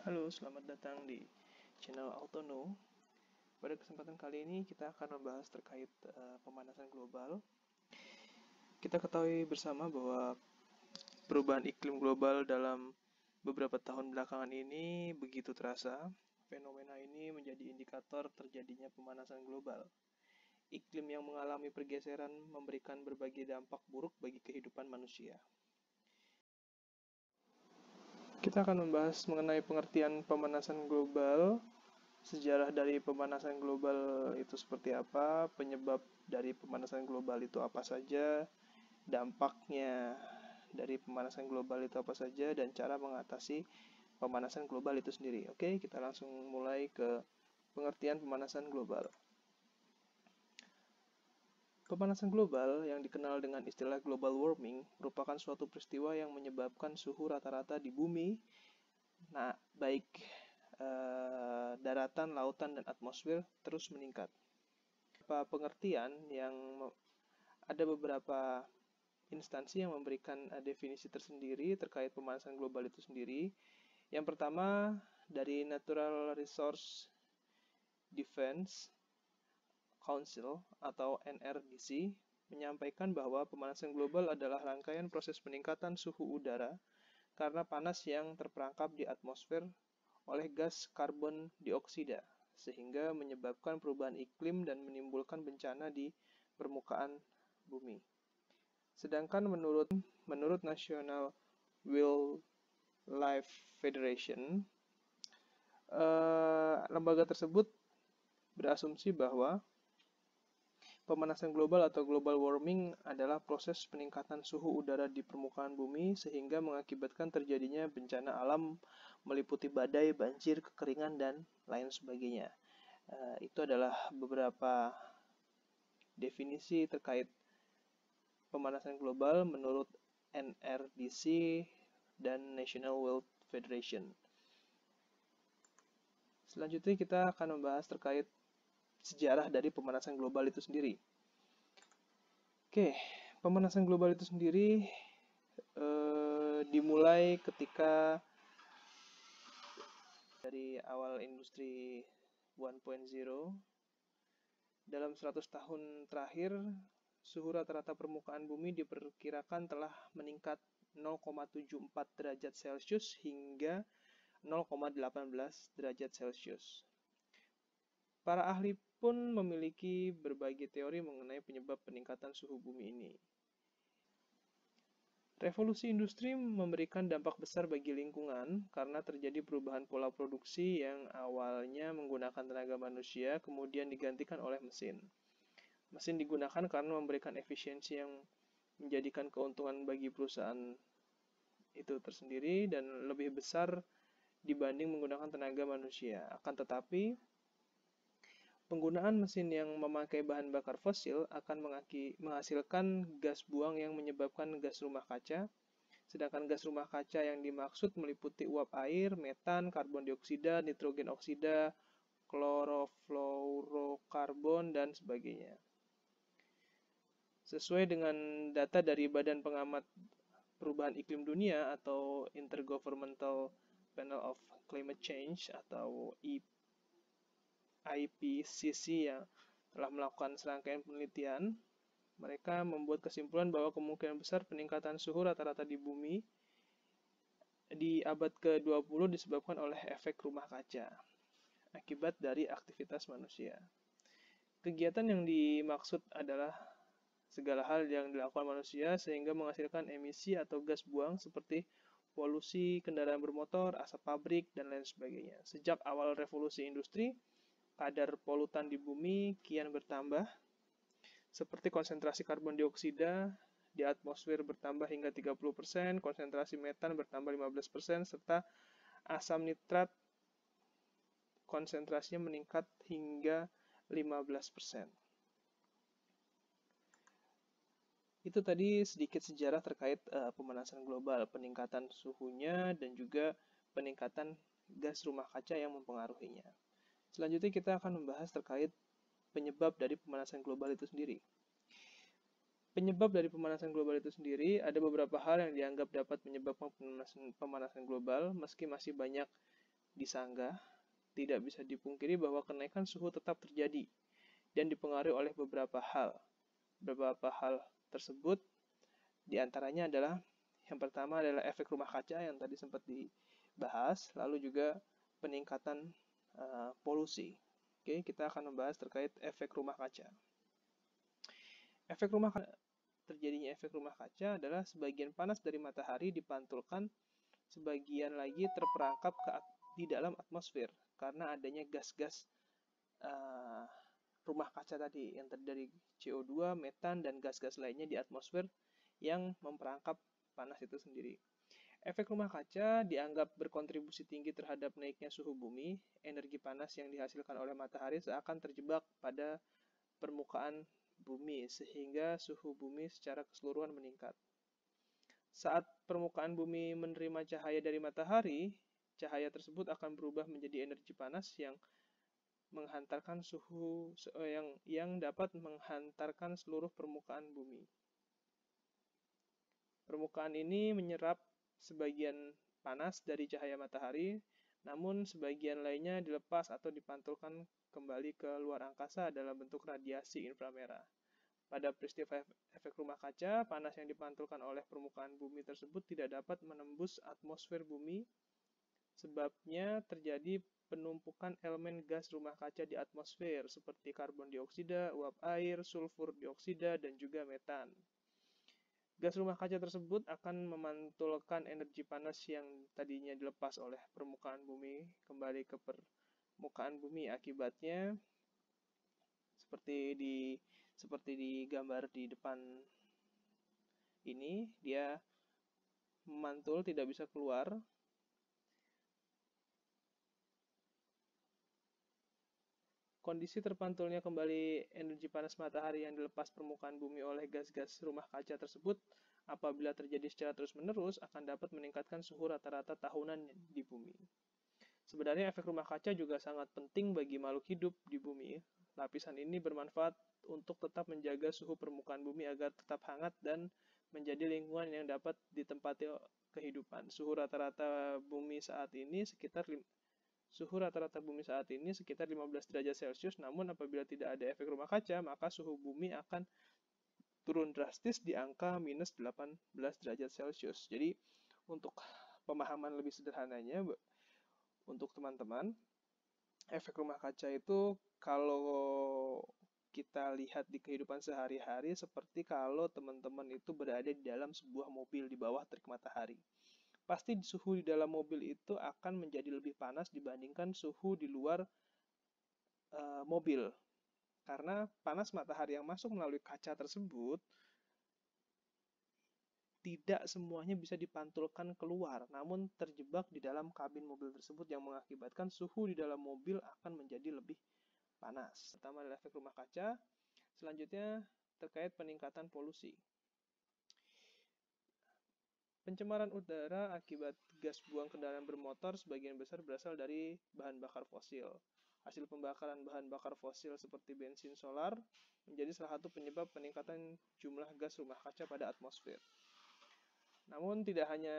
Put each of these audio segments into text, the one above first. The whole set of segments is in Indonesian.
Halo, selamat datang di channel Autono. Pada kesempatan kali ini kita akan membahas terkait pemanasan global. Kita ketahui bersama bahwa perubahan iklim global dalam beberapa tahun belakangan ini begitu terasa. Fenomena ini menjadi indikator terjadinya pemanasan global. Iklim yang mengalami pergeseran memberikan berbagai dampak buruk bagi kehidupan manusia. Kita akan membahas mengenai pengertian pemanasan global, sejarah dari pemanasan global itu seperti apa, penyebab dari pemanasan global itu apa saja, dampaknya dari pemanasan global itu apa saja, dan cara mengatasi pemanasan global itu sendiri. Oke, kita langsung mulai ke pengertian pemanasan global. Pemanasan global yang dikenal dengan istilah global warming merupakan suatu peristiwa yang menyebabkan suhu rata-rata di bumi, baik daratan, lautan, dan atmosfer terus meningkat. Pengertian yang ada beberapa instansi yang memberikan definisi tersendiri terkait pemanasan global itu sendiri. Yang pertama dari Natural Resource Defense Council atau NRDC menyampaikan bahwa pemanasan global adalah rangkaian proses peningkatan suhu udara karena panas yang terperangkap di atmosfer oleh gas karbon dioksida, sehingga menyebabkan perubahan iklim dan menimbulkan bencana di permukaan bumi. Sedangkan menurut National Wildlife Federation, lembaga tersebut berasumsi bahwa pemanasan global atau global warming adalah proses peningkatan suhu udara di permukaan bumi sehingga mengakibatkan terjadinya bencana alam meliputi badai, banjir, kekeringan, dan lain sebagainya. Itu adalah beberapa definisi terkait pemanasan global menurut NRDC dan National World Federation. Selanjutnya kita akan membahas terkait sejarah dari pemanasan global itu sendiri. Oke, pemanasan global itu sendiri dimulai ketika dari awal industri 1.0. Dalam 100 tahun terakhir, suhu rata-rata permukaan bumi diperkirakan telah meningkat 0,74 derajat Celcius hingga 0,18 derajat Celcius. Para ahli pun memiliki berbagai teori mengenai penyebab peningkatan suhu bumi ini. Revolusi industri memberikan dampak besar bagi lingkungan karena terjadi perubahan pola produksi yang awalnya menggunakan tenaga manusia kemudian digantikan oleh mesin. Mesin digunakan karena memberikan efisiensi yang menjadikan keuntungan bagi perusahaan itu tersendiri dan lebih besar dibanding menggunakan tenaga manusia. Akan tetapi, penggunaan mesin yang memakai bahan bakar fosil akan menghasilkan gas buang yang menyebabkan gas rumah kaca, sedangkan gas rumah kaca yang dimaksud meliputi uap air, metan, karbon dioksida, nitrogen oksida, klorofluorokarbon, dan sebagainya. Sesuai dengan data dari Badan Pengamat Perubahan Iklim Dunia atau Intergovernmental Panel of Climate Change atau IPCC yang telah melakukan serangkaian penelitian, mereka membuat kesimpulan bahwa kemungkinan besar peningkatan suhu rata-rata di bumi di abad ke-20 disebabkan oleh efek rumah kaca akibat dari aktivitas manusia. Kegiatan yang dimaksud adalah segala hal yang dilakukan manusia sehingga menghasilkan emisi atau gas buang seperti polusi kendaraan bermotor, asap pabrik, dan lain sebagainya. Sejak awal revolusi industri, kadar polutan di bumi kian bertambah, seperti konsentrasi karbon dioksida di atmosfer bertambah hingga 30%, konsentrasi metan bertambah 15%, serta asam nitrat konsentrasinya meningkat hingga 15%. Itu tadi sedikit sejarah terkait pemanasan global, peningkatan suhunya, dan juga peningkatan gas rumah kaca yang mempengaruhinya. Selanjutnya kita akan membahas terkait penyebab dari pemanasan global itu sendiri. Penyebab dari pemanasan global itu sendiri, ada beberapa hal yang dianggap dapat menyebabkan pemanasan global, meski masih banyak disanggah, tidak bisa dipungkiri bahwa kenaikan suhu tetap terjadi dan dipengaruhi oleh beberapa hal. Beberapa hal tersebut diantaranya adalah yang pertama adalah efek rumah kaca yang tadi sempat dibahas, lalu juga peningkatan polusi. Oke, kita akan membahas terkait efek rumah kaca. Terjadinya efek rumah kaca adalah sebagian panas dari matahari dipantulkan, sebagian lagi terperangkap di dalam atmosfer karena adanya gas-gas rumah kaca tadi yang terdiri dari CO2, metan, dan gas-gas lainnya di atmosfer yang memperangkap panas itu sendiri. Efek rumah kaca dianggap berkontribusi tinggi terhadap naiknya suhu bumi. Energi panas yang dihasilkan oleh matahari seakan terjebak pada permukaan bumi sehingga suhu bumi secara keseluruhan meningkat. Saat permukaan bumi menerima cahaya dari matahari, cahaya tersebut akan berubah menjadi energi panas yang menghantarkan yang dapat menghantarkan seluruh permukaan bumi. Permukaan ini menyerap sebagian panas dari cahaya matahari, namun sebagian lainnya dilepas atau dipantulkan kembali ke luar angkasa dalam bentuk radiasi inframerah. Pada peristiwa efek rumah kaca, panas yang dipantulkan oleh permukaan bumi tersebut tidak dapat menembus atmosfer bumi. Sebabnya terjadi penumpukan elemen gas rumah kaca di atmosfer seperti karbon dioksida, uap air, sulfur dioksida, dan juga metan. Gas rumah kaca tersebut akan memantulkan energi panas yang tadinya dilepas oleh permukaan bumi kembali ke permukaan bumi. Akibatnya seperti di gambar di depan ini, dia memantul tidak bisa keluar. Kondisi terpantulnya kembali energi panas matahari yang dilepas permukaan bumi oleh gas-gas rumah kaca tersebut apabila terjadi secara terus-menerus akan dapat meningkatkan suhu rata-rata tahunan di bumi. Sebenarnya efek rumah kaca juga sangat penting bagi makhluk hidup di bumi. Lapisan ini bermanfaat untuk tetap menjaga suhu permukaan bumi agar tetap hangat dan menjadi lingkungan yang dapat ditempati kehidupan. Suhu rata-rata bumi saat ini sekitar 15 derajat Celcius, namun apabila tidak ada efek rumah kaca, maka suhu bumi akan turun drastis di angka minus 18 derajat Celcius. Jadi, untuk pemahaman lebih sederhananya, untuk teman-teman, efek rumah kaca itu kalau kita lihat di kehidupan sehari-hari seperti kalau teman-teman itu berada di dalam sebuah mobil di bawah terik matahari. Pasti suhu di dalam mobil itu akan menjadi lebih panas dibandingkan suhu di luar mobil. Karena panas matahari yang masuk melalui kaca tersebut tidak semuanya bisa dipantulkan keluar, namun terjebak di dalam kabin mobil tersebut yang mengakibatkan suhu di dalam mobil akan menjadi lebih panas. Pertama adalah efek rumah kaca, selanjutnya terkait peningkatan polusi. Pencemaran udara akibat gas buang kendaraan bermotor sebagian besar berasal dari bahan bakar fosil. Hasil pembakaran bahan bakar fosil seperti bensin solar menjadi salah satu penyebab peningkatan jumlah gas rumah kaca pada atmosfer. Namun tidak hanya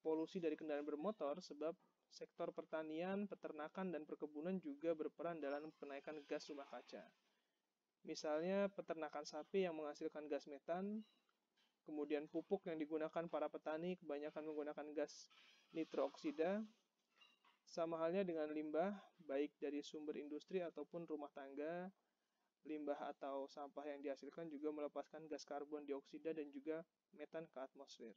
polusi dari kendaraan bermotor, sebab sektor pertanian, peternakan, dan perkebunan juga berperan dalam kenaikan gas rumah kaca. Misalnya peternakan sapi yang menghasilkan gas metan, kemudian pupuk yang digunakan para petani kebanyakan menggunakan gas nitrooksida, sama halnya dengan limbah, baik dari sumber industri ataupun rumah tangga. Limbah atau sampah yang dihasilkan juga melepaskan gas karbon dioksida dan juga metan ke atmosfer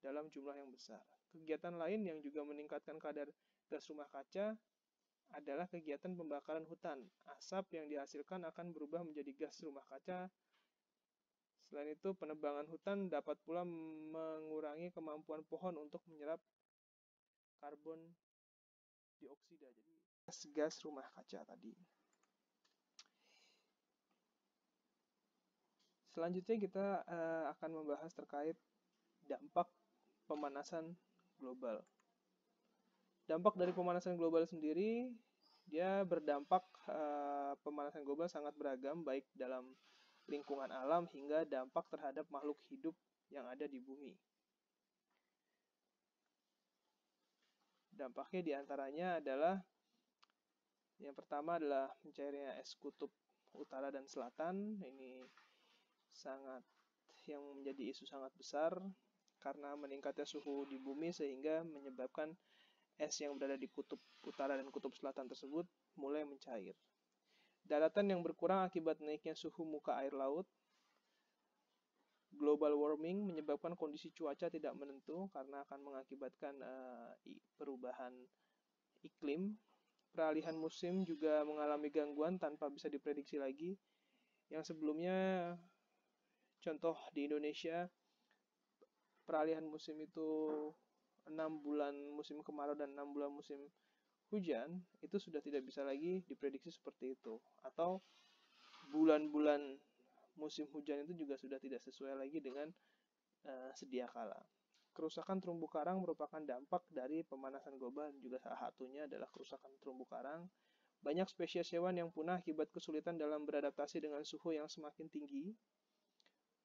dalam jumlah yang besar. Kegiatan lain yang juga meningkatkan kadar gas rumah kaca adalah kegiatan pembakaran hutan. Asap yang dihasilkan akan berubah menjadi gas rumah kaca. Selain itu, penebangan hutan dapat pula mengurangi kemampuan pohon untuk menyerap karbon dioksida. Jadi, gas rumah kaca tadi. Selanjutnya kita akan membahas terkait dampak pemanasan global. Dampak dari pemanasan global sendiri, dia berdampak pemanasan global sangat beragam, baik dalam lingkungan alam hingga dampak terhadap makhluk hidup yang ada di bumi. Dampaknya diantaranya adalah yang pertama adalah mencairnya es kutub utara dan selatan. Ini sangat yang menjadi isu sangat besar karena meningkatnya suhu di bumi sehingga menyebabkan es yang berada di kutub utara dan kutub selatan tersebut mulai mencair. Daratan yang berkurang akibat naiknya suhu muka air laut. Global warming menyebabkan kondisi cuaca tidak menentu karena akan mengakibatkan perubahan iklim. Peralihan musim juga mengalami gangguan tanpa bisa diprediksi lagi. Yang sebelumnya, contoh di Indonesia, peralihan musim itu 6 bulan musim kemarau dan 6 bulan musim hujan, itu sudah tidak bisa lagi diprediksi seperti itu. Atau bulan-bulan musim hujan itu juga sudah tidak sesuai lagi dengan sedia kala. Kerusakan terumbu karang merupakan dampak dari pemanasan global, juga salah satunya adalah kerusakan terumbu karang. Banyak spesies hewan yang punah akibat kesulitan dalam beradaptasi dengan suhu yang semakin tinggi.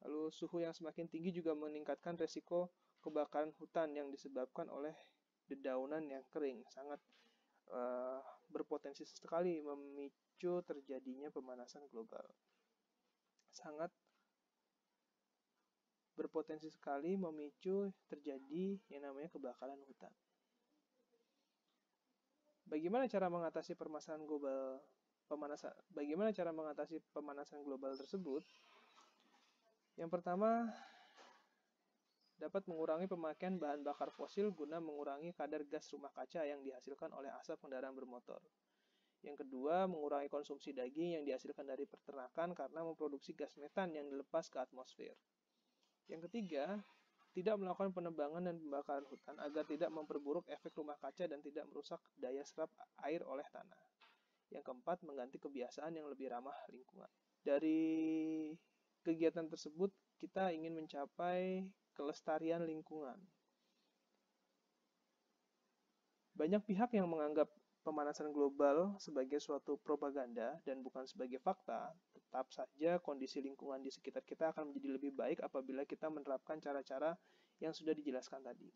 Lalu suhu yang semakin tinggi juga meningkatkan resiko kebakaran hutan yang disebabkan oleh dedaunan yang kering. Sangat berpotensi sekali memicu terjadinya pemanasan global. Sangat berpotensi sekali memicu terjadi yang namanya kebakaran hutan. Bagaimana cara mengatasi permasalahan global Bagaimana cara mengatasi pemanasan global tersebut? Yang pertama, dapat mengurangi pemakaian bahan bakar fosil guna mengurangi kadar gas rumah kaca yang dihasilkan oleh asap kendaraan bermotor. Yang kedua, mengurangi konsumsi daging yang dihasilkan dari peternakan karena memproduksi gas metan yang dilepas ke atmosfer. Yang ketiga, tidak melakukan penebangan dan pembakaran hutan agar tidak memperburuk efek rumah kaca dan tidak merusak daya serap air oleh tanah. Yang keempat, mengganti kebiasaan yang lebih ramah lingkungan. Dari kegiatan tersebut, kita ingin mencapai kelestarian lingkungan. Banyak pihak yang menganggap pemanasan global sebagai suatu propaganda dan bukan sebagai fakta. Tetap saja kondisi lingkungan di sekitar kita akan menjadi lebih baik apabila kita menerapkan cara-cara yang sudah dijelaskan tadi.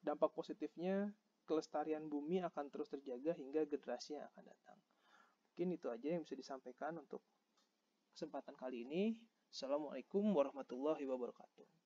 Dampak positifnya, kelestarian bumi akan terus terjaga hingga generasi yang akan datang. Mungkin itu aja yang bisa disampaikan untuk kesempatan kali ini. Assalamualaikum warahmatullahi wabarakatuh.